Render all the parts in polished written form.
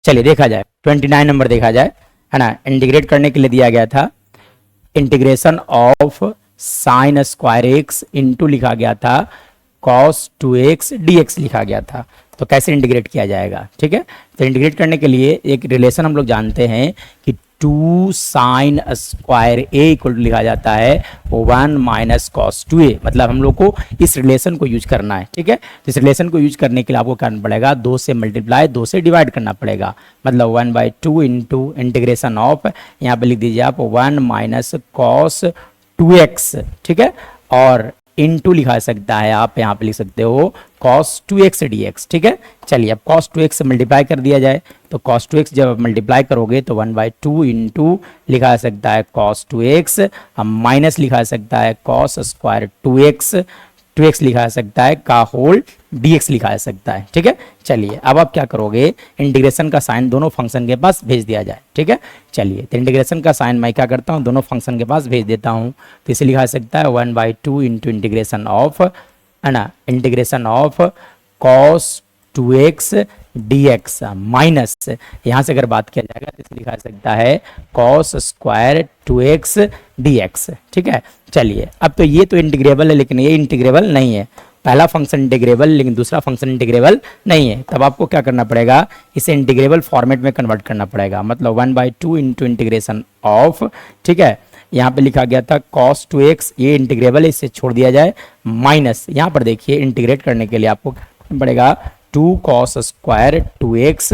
चलिए देखा जाए 29 नंबर देखा जाए, है ना। इंटीग्रेट करने के लिए दिया गया था integration of sine square x into लिखा गया था कॉस 2x dx लिखा गया था। तो कैसे इंटीग्रेट किया जाएगा, ठीक है। तो इंटीग्रेट करने के लिए एक रिलेशन हम लोग जानते हैं कि 2 sine square A equal to लिखा जाता है 1 माइनस कॉस 2a, मतलब हम लोग को इस रिलेशन को यूज करना है, ठीक है। तो इस रिलेशन को यूज करने के लिए आपको करना पड़ेगा 2 से मल्टीप्लाई 2 से डिवाइड करना पड़ेगा, मतलब 1/2 इंटू इंटीग्रेशन ऑफ, यहाँ पे लिख दीजिए आप 1 माइनस कॉस 2x, ठीक है, और इनटू लिखा सकता है आप यहाँ पे लिख सकते हो cos 2x dx, ठीक है। चलिए अब cos 2x से मल्टीप्लाई कर दिया जाए, तो cos 2x जब मल्टीप्लाई करोगे तो 1/2 इंटू लिखा जा सकता है cos 2x, हम माइनस लिखा सकता है cos स्क्वायर 2x लिखा जा सकता है का होल dx लिखा जा सकता है, ठीक है। चलिए अब आप क्या करोगे, इंटीग्रेशन का साइन दोनों फंक्शन के पास भेज दिया जाए, ठीक है। चलिए तो इंटीग्रेशन का साइन मैं क्या करता हूँ, दोनों फंक्शन के पास भेज देता हूँ। तो इसे लिखा जा सकता है 1/2 इंटू इंटीग्रेशन ऑफ, है ना, integration of cos 2x dx minus, यहाँ से अगर बात किया जाएगा तो इसे लिखा जा सकता है cos स्क्वायर 2x dx, ठीक है। चलिए अब तो ये तो इंटीग्रेबल है, लेकिन ये इंटीग्रेबल नहीं है। पहला फंक्शन इंटीग्रेबल लेकिन दूसरा फंक्शन इंटीग्रेबल नहीं है, तब आपको क्या करना पड़ेगा, इसे इंटीग्रेबल फॉर्मेट में कन्वर्ट करना पड़ेगा, मतलब 1/2 इंटू इंटीग्रेशन ऑफ, ठीक है, यहाँ पे लिखा गया था cos 2x, ये इंटीग्रेबल है, इससे छोड़ दिया जाए, माइनस यहाँ पर देखिए इंटीग्रेट करने के लिए आपको करना पड़ेगा 2 cos स्क्वायर 2x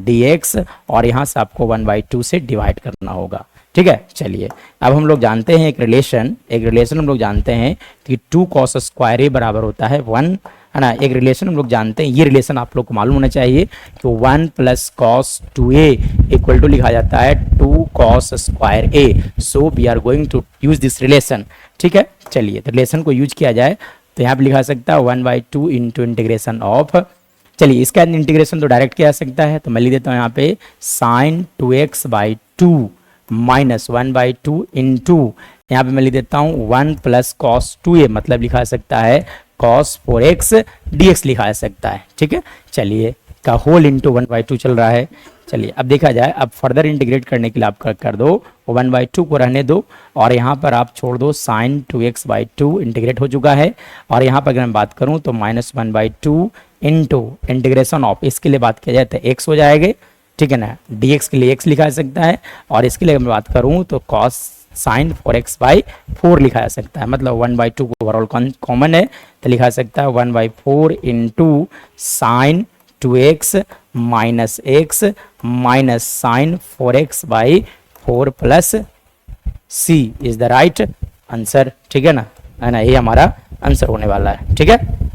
dx, और यहाँ से आपको 1/2 से डिवाइड करना होगा, ठीक है। चलिए अब हम लोग जानते हैं एक रिलेशन हम लोग जानते हैं कि 2 cos स्क्वायर ए बराबर होता है 1, है ना। एक रिलेशन हम लोग जानते हैं, ये रिलेशन आप लोग को मालूम होना चाहिए कि 1 plus cos 2a equal to लिखा जाता है 2 cos square A. So we are going to use this relation, ठीक है। चलिए तो रिलेशन को यूज किया जाए तो यहाँ पे लिखा सकता है 1/2 इंटू इंटीग्रेशन ऑफ, चलिए इसका इंटीग्रेशन तो डायरेक्ट किया जा सकता है, तो मैं लिख देता हूँ यहाँ पे साइन 2x/2 माइनस 1/2 इंटू, यहाँ पे मैं लिख देता हूँ 1 प्लस cos 2a, मतलब लिखा सकता है cos 4x dx लिखा जा सकता है, ठीक है। चलिए का होल इंटू 1/2 चल रहा है। चलिए अब देखा जाए, अब फर्दर इंटीग्रेट करने के लिए आप कर दो 1/2 को रहने दो, और यहाँ पर आप छोड़ दो साइन 2x/2 इंटीग्रेट हो चुका है, और यहाँ पर अगर मैं बात करूँ तो माइनस 1/2 इंटू इंटीग्रेशन ऑफ, इसके लिए बात किया जाए तो x हो जाएगा, ठीक है ना, dx के लिए x लिखा जा सकता है, और इसके लिए अगर मैं बात करूँ तो cos साइन 4x/4 लिखा जा सकता है, मतलब 1/2 को ओवरऑल कॉमन है तो लिखा जा सकता है 1/4 into sine 2x minus x minus sine 4x/4 plus c is the right answer, ठीक है ना, है ना, ये हमारा आंसर होने वाला है, ठीक है।